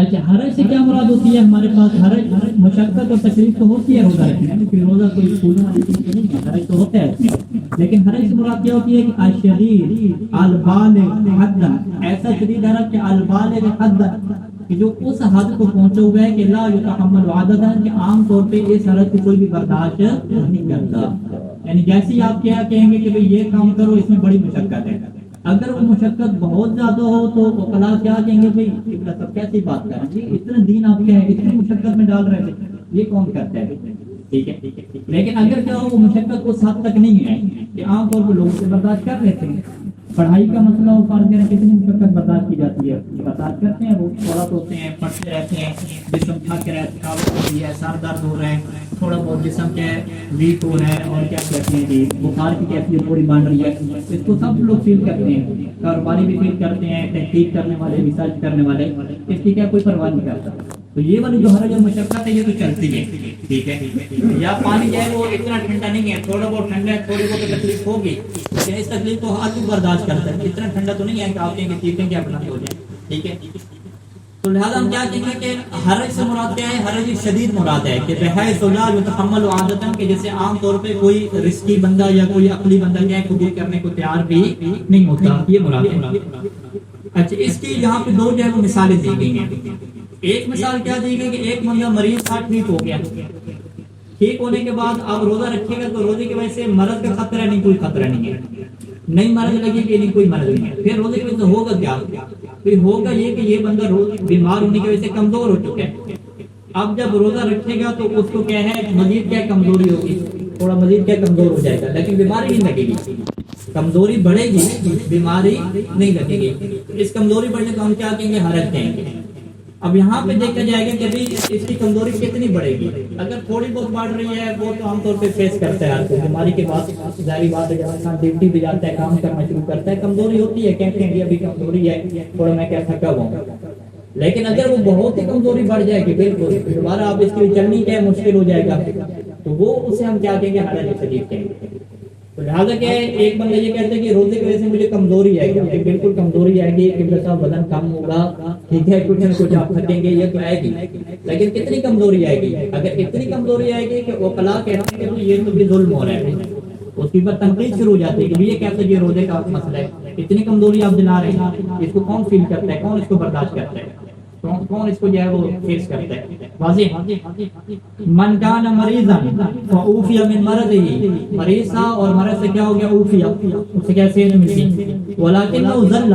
اچھا حرج سے کیا مراد ہوتی ہے ہمارے پاس؟ حرج مشقت اور تکلیف تو ہوتی ہے روزہ رکھنے میں، کہ روزہ کوئی پھولنے والی چیز تو نہیں ہے، حرج تو ہوتا ہے اس میں، لیکن حرج سے مراد کیا ہوتی ہے کہ الشدید البالغ حدا، ایسا شدید حرج کہ البالغ حدا، کہ جو اس حد کو پہنچا ہوا ہے کہ لا یتحمل عادتا، کہ عام طور پہ اس حرج کو کوئی بھی برداشت نہیں کرتا. یعنی جیسے ہی آپ کیا کہیں گے کہ بھئی یہ کام کرو، اس میں بڑی مشقت ہے، اگر وہ مشقت بہت زیادہ ہو تو عقلاء کیا کہیں گے بھئی سب کیسی بات کر رہے ہیں، اتنا دین آپ کیا ہے اتنی مشقت میں ڈال رہے ہیں، یہ کون کرتا ہے؟ ٹھیک ہے. لیکن اگر کیا ہو وہ مشقت اس حد تک نہیں ہے کہ عام طور پر لوگ سے برداشت کر لیتے ہیں. پڑھائی کا مسئلہ ہو، فرض ہے کتنی مشقت برداشت کی جاتی ہے، برداشت کرتے ہیں، وہ تھوڑا ہوتے ہیں، پڑھتے رہتے ہیں، جسم تھک رہا ہے، تھکاوٹ ہو رہی ہے، سر درد ہو رہا ہے، تھوڑا بہت جسم کیا ہے ویک ہو رہا ہے، اور کیا کہتے ہیں کہ بخار کی کیفیت تھوڑی بن رہی ہے، اس کو سب لوگ فیل کرتے ہیں، کاروباری بھی فیل کرتے ہیں، تحقیق کرنے والے، ریسرچ کرنے والے، اس کی کیا کوئی پرواہ نہیں کرتا. تو یہ والی جو حرج اور مشقت ہے یہ تو چلتی ہے. ٹھیک ہے. یا پانی جو ہے وہ اتنا ٹھنڈا نہیں ہے، تھوڑا بہت ٹھنڈا ہے، تھوڑی بہت تکلیف ہوگی، لیکن اس تکلیف کو ہر کوئی برداشت کرتا ہے، اتنا ٹھنڈا تو نہیں ہے کہ آپ کہیں گے چیخیں کیا بنا ہو جائیں. ٹھیک ہے. تو لہٰذا ہم کیا کہیں گے کہ حرج سے مراد کیا ہے؟ حرج شدید مراد ہے کہ بحیث لا یتحمل عادتا، کہ جیسے عام طور پہ کوئی رزقی بندہ یا کوئی عقلی بندہ کیا ہے قبول کرنے کو تیار بھی نہیں ہوتا، یہ مراد ہے. اچھا، اس کی یہاں پہ دو جو ہے وہ مثالیں دی گئی ہیں. ایک مثال کیا دی گئی کہ ایک بندہ مریض تھا، ٹھیک ہو گیا، ٹھیک ہونے کے بعد اب روزہ رکھے گا تو روزے کی وجہ سے مرض کا خطرہ نہیں، کوئی خطرہ نہیں ہے، نہیں مرض لگے گی، نہیں کوئی مرض نہیں ہے. پھر روزے کی وجہ سے ہوگا کیا؟ پھر ہوگا یہ کہ یہ بندہ بیمار ہونے کی وجہ سے کمزور ہو چکا ہے. اب جب روزہ رکھے گا تو اس کو کیا ہے مزید کیا کمزوری ہوگی، تھوڑا مزید کیا کمزور ہو جائے گا، لیکن بیماری نہیں لگے گی، کمزوری بڑھے گی، بیماری نہیں لگے گی. اس کمزوری بڑھنے کو ہم کیا کہیں گے؟ حرج کہیں گے. اب یہاں پہ دیکھا جائے گا کہ بھی اس کی کمزوری کتنی بڑھے گی. اگر تھوڑی بہت بڑھ رہی ہے وہ تو عام طور پہ فیس کرتا ہے، ہر کوئی بیماری کے بعد ظاہری بات ہے جب انسان ڈیوٹی پہ جاتا ہے، کام کرنا شروع کرتا ہے، کمزوری ہوتی ہے، کہتے ہیں ابھی کمزوری ہے، تھوڑا میں کیا تھکا ہوا ہوں. لیکن اگر وہ بہت ہی کمزوری بڑھ جائے گی، بالکل دوبارہ آپ اس کے لیے چلنی کیا ہے مشکل ہو جائے گا، تو وہ اسے ہم کیا کہیں گے؟ حرج شدید کہیں گے. تو لہٰذا کہ ایک بندہ یہ کہتے ہیں کہ روزے کی وجہ سے مجھے کمزوری آئے گی، بالکل کمزوری آئے گی، قبلہ صاحب وزن کم ہوگا، ٹھیک ہے، کچھ نہ کچھ آپ تھکیں گے، یہ تو آئے گی، لیکن کتنی کمزوری آئے گی؟ اگر اتنی کمزوری آئے گی کہ عقلاء کہتے ہیں کہ یہ تو بھی ظلم ہو رہا ہے، اس کی بات تنقید شروع ہو جاتی ہے کہ یہ کہتے ہیں یہ روزے کا مسئلہ ہے، اتنی کمزوری آپ دلا رہے ہیں، اس کو کون فیل کرتا ہے، کون اس کو برداشت کرتا ہے، کون اس کو جو ہے وہ فیس کرتا ہے؟ واضح. من کان مریضا فاوفی من مرضه، مریض تھا اور مرض سے کیا ہو گیا؟ اوفی، اسے کیا صحت ملی، ولکنہ ذل،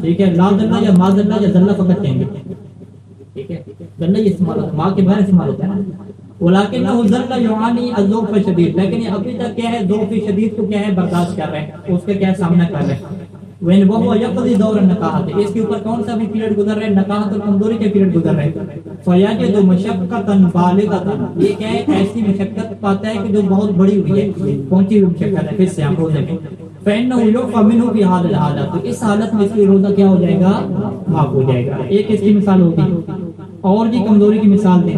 ٹھیک ہے، لا ذل یا ما ذل یا ذل فقط کہیں گے، ٹھیک ہے، ذل یہ استعمال ہوتا ہے، ماں کے بغیر استعمال ہوتا ہے نا. ولکنہ ذل یعانی الذوق شدید، لیکن یہ ابھی تک کیا ہے ذوق شدید کو کیا ہے برداشت کر رہے ہیں، اس کا کیا سامنا کر رہے ہیں. وین وہ یقضی دور النقاحت، اس کے اوپر کون سا بھی پیریڈ گزر رہے ہیں؟ نقاحت اور کمزوری کے پیریڈ گزر رہے ہیں. فیاجد مشقۃ بالغۃ، یہ کیا ہے ایسی مشقت پاتا ہے کہ جو بہت بڑی ہوئی ہے، پہنچی ہوئی مشقت ہے، پھر سے آپ روزے میں فإنه يعفى منه في هذه الحالة، تو اس حالت میں اس کی روزہ کیا ہو جائے گا؟ معاف ہو جائے گا. ایک اس کی مثال ہوگی. اور جی کمزوری کی مثال دیں،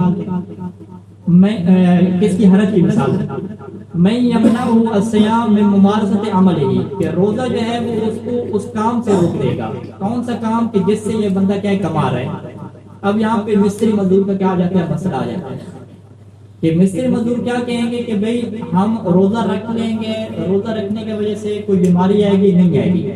میں کس کی؟ حرج کی مثال دیں. میں یمنعہ الصیام من ممارست عملہ، کہ روزہ جو ہے وہ اس کو اس کام سے روک دے گا. کون سا کام؟ کہ جس سے یہ بندہ کیا کما رہا ہے. اب یہاں پہ مستری مزدور کا کیا آ جاتا ہے؟ مسئلہ آ جاتا ہے کہ مستری مزدور کیا کہیں گے کہ بھئی ہم روزہ رکھ لیں گے، روزہ رکھنے کی وجہ سے کوئی بیماری آئے گی؟ نہیں آئے گی،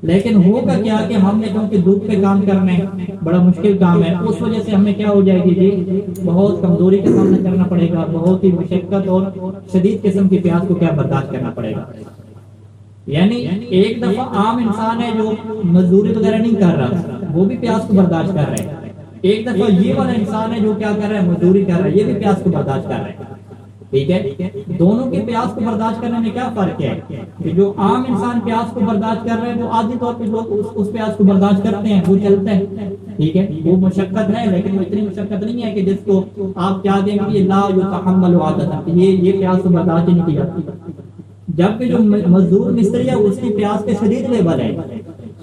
لیکن ہوگا کیا کہ ہم نے کیونکہ دھوپ پہ کام کرنا ہے، بڑا مشکل کام ہے، اس وجہ سے ہمیں کیا ہو جائے گی جی؟ بہت کمزوری کا سامنا کرنا پڑے گا، بہت ہی مشقت اور شدید قسم کی پیاس کو کیا برداشت کرنا پڑے گا. یعنی ایک دفعہ عام انسان ہے جو مزدوری وغیرہ نہیں کر رہا، وہ بھی پیاس کو برداشت کر رہے ہیں. ایک دفعہ یہ والا انسان ہے جو کیا کر رہا ہے؟ مزدوری کر رہا ہے، یہ بھی پیاس کو برداشت کر رہے ہیں. ٹھیک ہے، دونوں کے پیاس کو برداشت کرنے میں کیا فرق ہے؟ کہ جو عام انسان پیاس کو برداشت کر رہے ہیں وہ عادی طور پہ لوگ اس پیاس کو برداشت کرتے ہیں، وہ چلتا ہے. ٹھیک ہے، وہ مشقت ہے لیکن وہ اتنی مشقت نہیں ہے کہ جس کو آپ کیا دیں گے لا یتحمل عادتا، یہ پیاس کو برداشت نہیں کی جاتی. جبکہ جو مزدور مستری ہے اس کی پیاس کے شدید لیول ہے،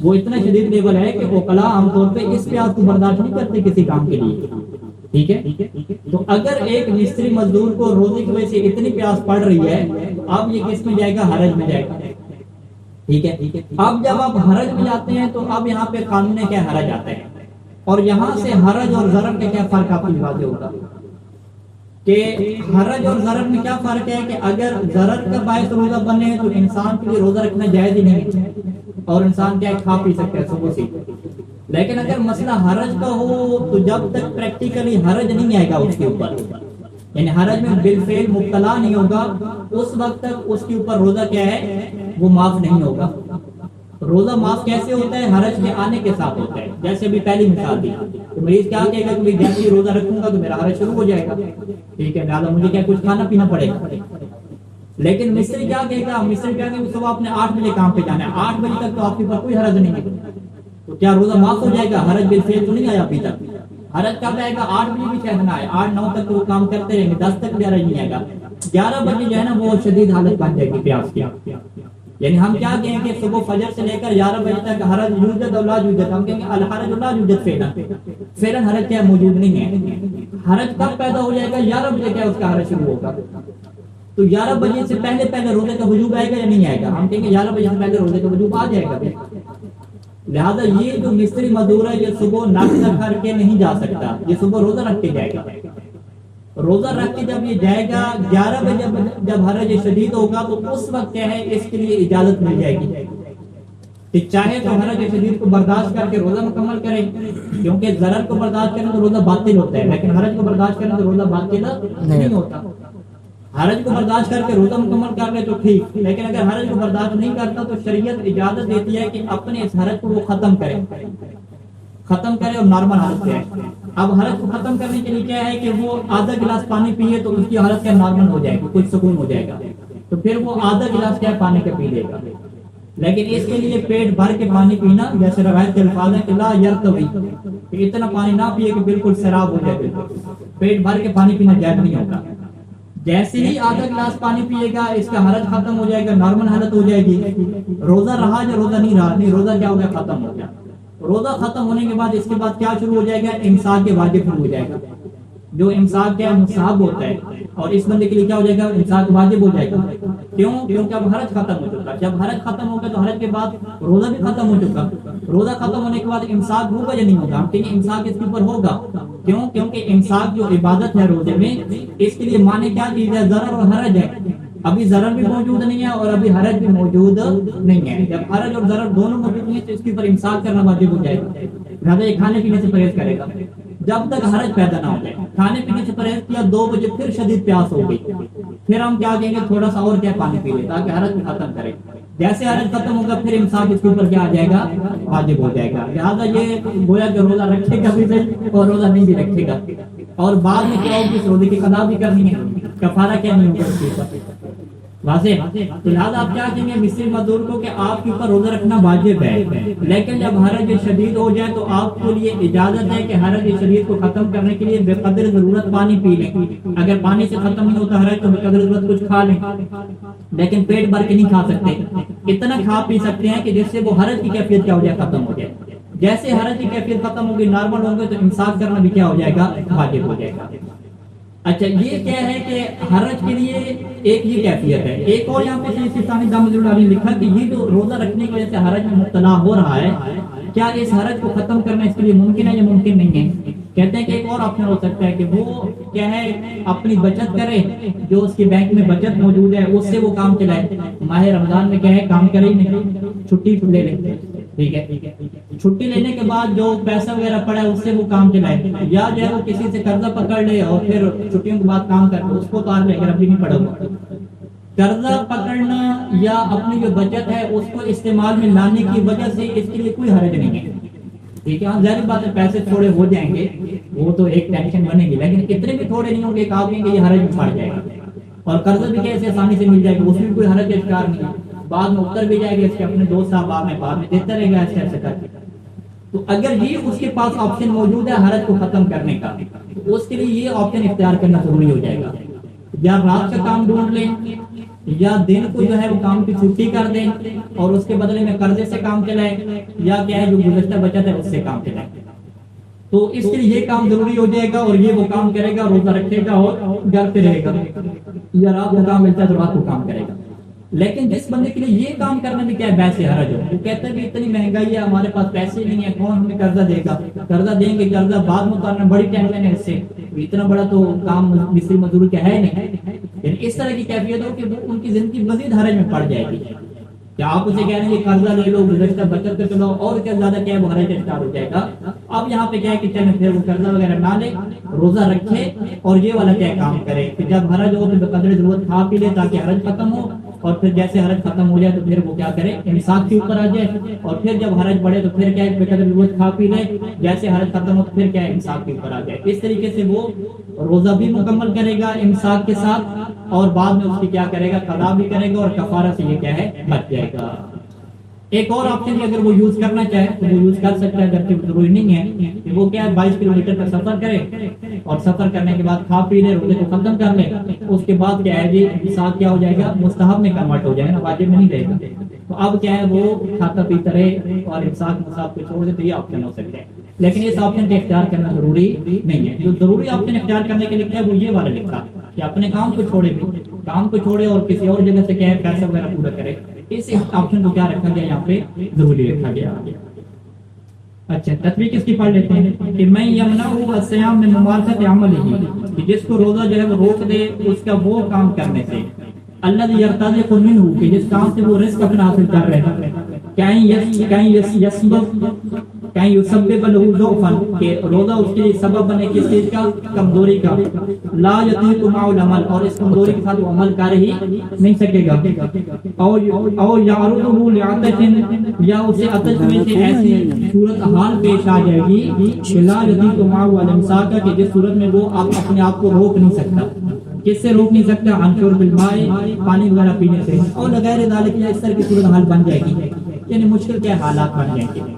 وہ اتنا شدید لیول ہے کہ عقلاء عام طور پہ اس پیاس کو برداشت نہیں کرتے کسی کام کے لیے. ٹھیک ہے، تو اگر ایک مستری مزدور کو روزے کی وجہ سے اتنی پیاس پڑ رہی ہے تو اب یہ کس میں جائے گا؟ حرج میں جائے گا. ٹھیک ہے، اب جب آپ حرج میں جاتے ہیں تو اب یہاں پہ قانون کیا حرج آتا ہے. اور یہاں سے حرج اور ضرر کا کیا فرق آپ کو واضح ہوگا کہ حرج اور ضرر میں کیا فرق ہے کہ اگر ضرر کا باعث روزہ بنے تو انسان کے لیے روزہ رکھنا جائز ہی نہیں ہے اور انسان کیا کھا پی سکتا ہے صبح سے. لیکن اگر مسئلہ حرج کا ہو تو جب تک پریکٹیکلی حرج نہیں آئے گا اس کے اوپر، یعنی حرج میں بالفعل مبتلا نہیں ہوگا، اس وقت تک اس کے اوپر روزہ کیا ہے وہ معاف نہیں ہوگا. روزہ معاف کیسے ہوتا ہے؟ حرج کے آنے کے ساتھ ہوتا ہے. جیسے ابھی پہلی مثال دی تو مریض کیا کہے گا کہ جیسے ہی روزہ رکھوں گا تو میرا حرج شروع ہو جائے گا، ٹھیک ہے، لہٰذا مجھے کیا کچھ کھانا پینا پڑے گا. لیکن مستری کیا کہے گا؟ مستری کیا کہے گا صبح آپ نے 8 بجے کام پہ جانا ہے، 8 بجے تک تو آپ کے اوپر کوئی حرج نہیں ہے، تو کیا روزہ معاف ہو جائے گا؟ حرج بالفعل تو نہیں آیا ابھی تک. حرج کب آئے گا؟ 8 بجے بھی ٹھہرنا ہے، 8-9 تک تو وہ کام کرتے رہیں گے، 10 تک بھی حرج نہیں آئے گا. 11 بجے جو ہے نا وہ شدید حالت بن جائے گی پیاس کی. یعنی ہم کیا کہیں گے صبح فجر سے لے کر 11 بجے تک حرج یوجد اور لا یوجد، ہم کہیں گے الحرج لا یوجد فعلا حرج کیا موجود نہیں ہے. حرج کب پیدا ہو جائے گا؟ 11 بجے کیا اس کا حرج شروع ہوگا. تو 11 بجے سے پہلے روزے کا وجوب آئے گا یا نہیں آئے گا؟ ہم کہیں گے 11 بجے سے پہلے روزے کا وجوب آ جائے گا. لہٰذا یہ جو مستری مزدور ہے یہ صبح ناشتہ کر کے نہیں جا سکتا، یہ صبح روزہ رکھ کے جائے گا. روزہ رکھ کے جب یہ جائے گا 11 بجے جب حرج شدید ہوگا تو اس وقت کیا ہے اس کے لیے اجازت مل جائے گی کہ چاہے تو حرج شدید کو برداشت کر کے روزہ مکمل کرے، کیونکہ ضرر کو برداشت کرنے تو روزہ باطل ہوتا ہے، لیکن حرج کو برداشت کرنے تو روزہ باطل نہیں ہوتا. حرج کو برداشت کر کے روزہ مکمل کر لے تو ٹھیک، لیکن اگر حرج کو برداشت نہیں کرتا تو شریعت اجازت دیتی ہے کہ اپنے اس حرج کو وہ ختم کرے اور نارمل حالت پہ آئے. اب حرج کو ختم کرنے کے لیے کیا ہے کہ وہ آدھا گلاس پانی پیے تو اس کی حالت کیا نارمل ہو جائے گی، کچھ سکون ہو جائے گا، تو پھر وہ آدھا گلاس کیا پانی کا پی لے گا. لیکن اس کے لیے پیٹ بھر کے پانی پینا، جیسے روایت کے الفاظ ہیں کہ لا یرتوی، کہ اتنا پانی نہ پیے کہ بالکل سیراب ہو جائے، پیٹ بھر کے پانی پینا جائز نہیں ہوگا. جیسے ہی آدھا گلاس پانی پیے گا اس کا حرج ختم ہو جائے گا، نارمل حالت ہو جائے گی. روزہ رہا یا روزہ نہیں رہا، نہیں روزہ کیا ہو گیا ختم ہو گیا. روزہ ختم ہونے کے بعد اس کے بعد کیا شروع ہو جائے گا؟ امساک کے واجب شروع ہو جائے گا. جو امساک کیا مستحب ہوتا ہے اور اس بندے کے لیے کیا ہو جائے گا؟ امساک واجب ہو جائے گا. کیونکہ اب حرج ختم ہو چکا. جب حرج ختم ہوگا تو حرج کے بعد روزہ بھی ختم ہو چکا. روزہ ختم ہونے کے بعد امساک ہوگا یا نہیں ہوگا؟ ہم کہیں امساک اس کے اوپر ہوگا. کیونکہ امساک جو عبادت ہے روزے میں، اس کے لیے معنی کیا چیز ہے؟ ضرر اور حرج ہے. ابھی ضرر بھی موجود نہیں ہے اور ابھی حرج بھی موجود نہیں ہے. جب حرج اور ضرر دونوں موجود نہیں ہے تو اس کے اوپر امساک کرنا واجب ہو جائے گا. لہٰذا یہ کھانے پینے سے پرہیز کرے گا جب تک حرج پیدا نہ ہو جائے. کھانے پینے سے پرہیز کیا، 2 بجے پھر شدید پیاس ہو گئی، پھر ہم کیا کہیں گے تھوڑا سا اور کیا پانی پی لے تاکہ حرج ختم کرے. جیسے حرج ختم ہوگا پھر امساک اس کے اوپر کیا آ جائے گا؟ واجب ہو جائے گا. لہٰذا یہ گویا کہ روزہ رکھے گا بھی صحیح اور روزہ نہیں بھی رکھے گا، اور بعد میں کیا ہوگی؟ اس روزے کی قضا بھی کرنی ہے، کفارہ کیا نہیں ہوگا اس کے اوپر. واضح؟ تو لہٰذا آپ کیا کہیں گے مصری مزدور کو کہ آپ کے اوپر روزہ رکھنا واجب ہے، لیکن جب حرج شدید ہو جائے تو آپ کے لیے اجازت ہے کہ حرج شدید کو ختم کرنے کے لیے بے قدر ضرورت پانی پی لیں. اگر پانی سے ختم نہیں ہوتا حرج تو بے قدر ضرورت کچھ کھا لیں، لیکن پیٹ بھر کے نہیں کھا سکتے. اتنا کھا پی سکتے ہیں کہ جس سے وہ حرج کی کیفیت کیا ہو جائے؟ ختم ہو جائے. جیسے حرج کی کیفیت ختم ہوگی، نارمل ہوں گے تو امساک کرنا بھی کیا ہو جائے گا؟ واجب ہو جائے گا. اچھا یہ کیا ہے کہ حرج کے لیے ایک یہ کیفیت ہے. ایک اور یہاں پہ سیستانی دامن نے لکھا کہ یہ جو روزہ رکھنے کی وجہ سے حرج میں مبتلا ہو رہا ہے، کیا اس حرج کو ختم کرنا اس کے لیے ممکن ہے یا ممکن نہیں ہے؟ کہتے ہیں کہ ایک اور آپشن ہو سکتا ہے کہ وہ کیا ہے اپنی بچت کرے، جو اس کے بینک میں بچت موجود ہے اس سے وہ کام چلائے. ماہ رمضان میں کیا ہے کام کرے ہی نہیں، چھٹی لے لے، ٹھیک ہے، چھٹی لینے کے بعد جو پیسہ وغیرہ پڑا ہے اس سے وہ کام چلائے، یا جو ہے وہ کسی سے قرضہ پکڑ لے اور پھر چھٹیوں کے بعد کام کر اس کو اتار لے. اگر ابھی نہیں پڑا ہوا قرضہ پکڑنا یا اپنی جو بچت ہے اس کو استعمال میں لانے کی وجہ سے اس کے لیے کوئی حرج نہیں ہے، ٹھیک ہے. ہاں ظاہر بات ہے پیسے تھوڑے ہو جائیں گے وہ تو ایک ٹینشن بنے گی، لیکن اتنے بھی تھوڑے نہیں ہوں گے کہ آپ کہیں گے یہ حرج میں پڑ جائے گا. اور قرضہ بھی کیسے آسانی سے مل جائے گا، اس میں کوئی حرج کا شکار نہیں ہے. بعد میں اتر بھی جائے گا، اس کے اپنے دوست صاحب بعد میں دیتا رہے گا ایسے ایسے کر کے. تو اگر یہ اس کے پاس آپشن موجود ہے حرج کو ختم کرنے کا تو اس کے لیے یہ آپشن اختیار کرنا ضروری ہو جائے گا. یا رات کا کام ڈھونڈ لیں یا دن کو جو ہے وہ کام کی چھٹی کر دیں اور اس کے بدلے میں قرضے سے کام چلائیں، یا کیا ہے جو گزشتہ بچت ہے اس سے کام چلائیں. تو اس کے لیے یہ کام ضروری ہو جائے گا اور یہ وہ کام کرے گا، روزہ رکھے گا اور گھر پہ رہے گا. یا رات کو کام ملتا ہے تو رات کو کام کرے گا. لیکن جس بندے کے لیے یہ کام کرنے میں کیا ہے بحث حرج ہو، وہ کہتا ہے کہ اتنی مہنگائی ہے، ہمارے پاس پیسے نہیں ہے، کون ہمیں قرضہ دے گا، قرضہ دیں گے، قرضہ بعد میں اتارنا بڑی ٹینشن ہے اس سے، اتنا بڑا تو کام مصری مزدور کا ہے نہیں، یعنی اس طرح کی کیفیت ہو کہ وہ ان کی زندگی مزید حرج میں پڑ جائے گی. کیا آپ اسے کہہ رہے ہیں کہ قرضہ لے لو، گزشتہ بچت کر چلو، اور کیا زیادہ کیا ہے وہ حرج اسٹارٹ ہو جائے گا. اب یہاں پہ کیا ہے کہ چلیں پھر وہ قرضہ وغیرہ نہ لے، روزہ رکھے اور یہ والا کیا کام کرے کہ جب حرج ہو تو بقدر ضرورت کھا پی لے تاکہ حرج ختم ہو، اور پھر جیسے حرج ختم ہو جائے تو پھر وہ کیا کرے امساک کے اوپر آ جائے، اور پھر جب حرج بڑھے تو پھر کیا ہے بقدر ضرورت کھا پی لے، جیسے حرج ختم ہو تو پھر کیا ہے امساک کے اوپر آ جائے. اس طریقے سے وہ روزہ بھی مکمل کرے گا امساک کے ساتھ، اور بعد میں اس کی کیا کرے گا قضا بھی کرے گا، اور کفارہ سے یہ کیا ہے بچ جائے گا. ایک اور آپشن اگر وہ یوز کرنا چاہے تو وہ یوز کر سکتا ہے، اگر ضروری نہیں ہے کہ وہ کیا 22 کلومیٹر کا سفر کرے اور سفر کرنے کے بعد کھا پی لے، روزے کو ختم کر لے، اس کے بعد کیا ہے جی امساک کیا ہو جائے گا مستحب میں کنورٹ ہو جائے گا، واجب میں نہیں رہے گا. تو اب کیا ہے وہ کھاتا پیتا رہے اور امساک مصاب کو چھوڑ دے، تو یہ آپشن ہو سکتے ہیں. لیکن اس آپشن کا اختیار کرنا ضروری نہیں ہے. جو ضروری آپشن اختیار کرنے کے لیے کیا ہے وہ یہ والا لکھا کہ اپنے کام کو چھوڑے بھی، کام کو چھوڑے اور کسی اور جگہ سے کیا ہے پیسہ وغیرہ پورا کرے. اس آپشن کو کیا رکھا گیا یہاں پہ ضروری رکھا گیا. اچھا تطبیق اس کی پڑھ لیتے ہیں کہ میں یمنعہ الصیام من ممارست عملہ، کہ جس کو روزہ جو ہے وہ روک دے اس کا وہ کام کرنے سے، الذی یرتزق منہ، کہ جس کام سے وہ رزق اپنا حاصل کر رہے ہیں، کہیں یسبب لہ ضعفا، کہ روزہ اس کے لیے سبب بنے کس چیز کا کمزوری کا، لا یطیق مع العمل، اور اس کمزوری کے ساتھ وہ عمل کر ہی نہیں سکے گا، او یعرضہ لعطش، یا اسے عطش میں سے ایسی صورت حال پیش آ جائے گی کہ لا یطیق مع الامساک، کہ جس صورت میں وہ اپنے آپ کو روک نہیں سکتا. کس سے روک نہیں سکتا؟ عن شرب الماء، پانی وغیرہ پینے سے، اور غیر ذالک، اس طرح کی صورت حال بن جائے گی، یعنی مشکل کے حالات بن جائیں گے.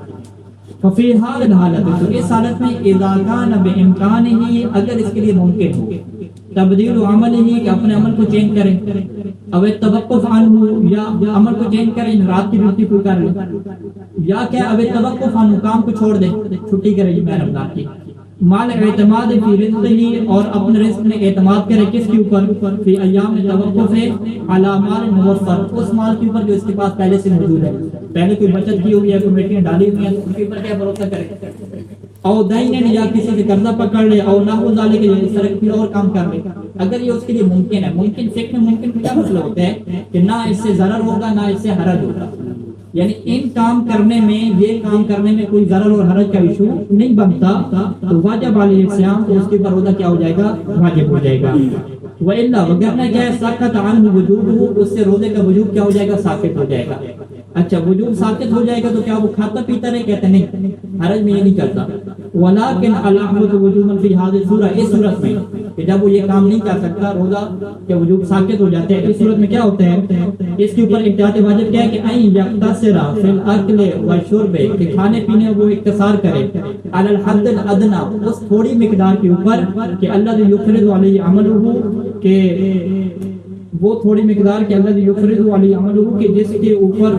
ففی حال حالت، تو اس حالت میں اذا کان بامکانہ، اگر اس کے لیے ممکن ہو تبدیل عملہ، کہ اپنے عمل کو چینج کرے، او توقف عنہ، یا عمل کو چینج کرے، رات کی ڈیوٹی کو کر لے، یا کیا او توقف عنہ، کام کو چھوڑ دے، چھٹی کرے جی میں رمضان کی، مال اعتماد فی رزقہ، اور اپنے رزق میں اعتماد کرے کس کے اوپر؟ فی ایام توقف علی مال موفر، اس مال کے اوپر جو اس کے پاس پہلے سے موجود ہے، پہلے کوئی بچت کی ہوئی ہے، کمیٹیاں ڈالی ہوئی ہیں، ان کے اوپر کیا بھروسہ کرے. او دین، یا کسی سے قرضہ پکڑ لے، او نحو ذالک، اس طرح کوئی اور کام کر لے، اگر یہ اس کے لیے ممکن ہے. ممکن فقہ میں ممکن کیا مطلب ہوتا ہے کہ نہ اس سے ضرر ہوگا نہ اس سے حرج ہوگا، یعنی ان کام کرنے میں، یہ کام کرنے میں کوئی ضرر اور حرج کا ایشو نہیں بنتا، تو واجب علیہ الصیام، تو اس کے اوپر روزہ کیا ہو جائے گا واجب ہو جائے گا. وَإِلَّا، وگرنہ کیا ہے سَقَطَ عَنْهُ وُجُوبُهُ، اس سے روزے کا وجوب کیا ہو جائے گا ساقط ہو جائے گا. اچھا وجوب ساقط ہو جائے گا تو کیا وہ کھاتا پیتا رہے؟ کہتے نہیں، حرج میں یہ نہیں کرتا. وَلَٰكِنْ عَلَامَةُ وُجُوبًا فِي هَذِهِ الصُّورَةِ، اس صورت میں کہ جب وہ یہ کام نہیں کر سکتا، روزہ کے وجوب ساقط ہو جاتے ہیں، اس صورت میں کیا ہوتا ہے، اس کے اوپر احتیاط واجب کیا ہے کہ اَن یقتصر فی الاکل والشرب، کہ کھانے پینے وہ اقتصار کرے، علی الحد الادنی، اس تھوڑی مقدار کے اوپر، کہ الذی یفرض علیہ عملہ، کہ وہ تھوڑی مقدار کے الذی یفرض علیہ عملہ، کہ جس کے اوپر،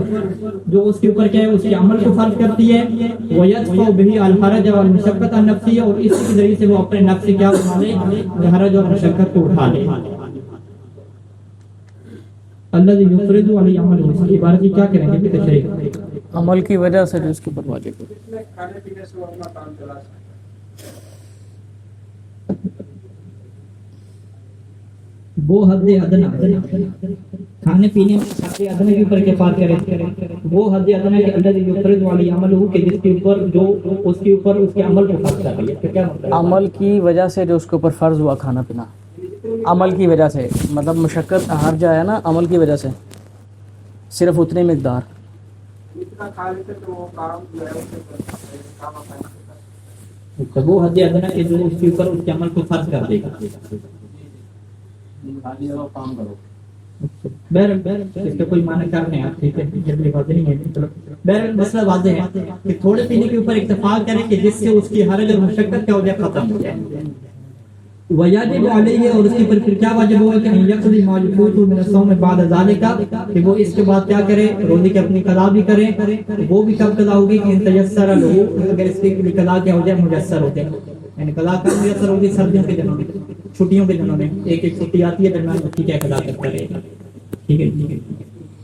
جو اس کے اوپر کیا ہے اس کے عمل کو فرض کرتی ہے، ویدفع بہ الحرج والمشقۃ النفسیہ، اور اس کے ذریعے سے وہ اپنے نفس سے کیا اٹھا لے، حرج اور مشقت کو اٹھا لے. الذی یفرض علیہ عملہ، اس کی عبارت کیا کریں گے تشریح؟ عمل کی وجہ سے جو اس کے اوپر واجب ہو. وہ حد ادنا، کھانے پینے میں حد ادنا کے اوپر کفایت کرے، وہ حد ادنا کہ الذی یفرض علیہ عملہ، کہ جس کے اوپر، جو اس کے اوپر اس کے عمل کو فرض کر رہی ہے. تو کیا مطلب؟ عمل کی وجہ سے جو اس کے اوپر فرض ہوا کھانا پینا، عمل کی وجہ سے، مطلب مشقت ہر جائے نا، عمل کی وجہ سے صرف اتنی مقدار. وہ حد ادنا کہ جو اس کے اوپر اس کے عمل کو فرض کر دے گا. بہرحال اس کا کوئی معنی کر رہے ہیں آپ، ٹھیک ہے، یہ بات نہیں ہے. بہرحال مسئلہ واضح ہے کہ تھوڑے پینے کے اوپر اکتفا کریں کہ جس سے اس کی حرج اور مشقت کیا ہو جائے، ختم ہو جائے. ویجب علیہ، اور اس کے اوپر پھر کیا واجب ہوگا کہ یقضی ما یفوت من الصوم بعد ذلک، کہ وہ اس کے بعد کیا کرے، روزے کی اپنی قضا بھی کرے. وہ بھی کب قضا ہوگی کہ تیسر لہ، اگر اس کے لیے قضا کیا ہو جائے میسر ہو جائے، یعنی قضا کب میسر ہوگی؟ سردیوں کے دنوں میں، چھٹیوں کے دنوں میں ایک ایک چھٹی آتی ہے درمیان، اس کی کیا قضا کرتا رہے گا. ٹھیک ہے ٹھیک ہے.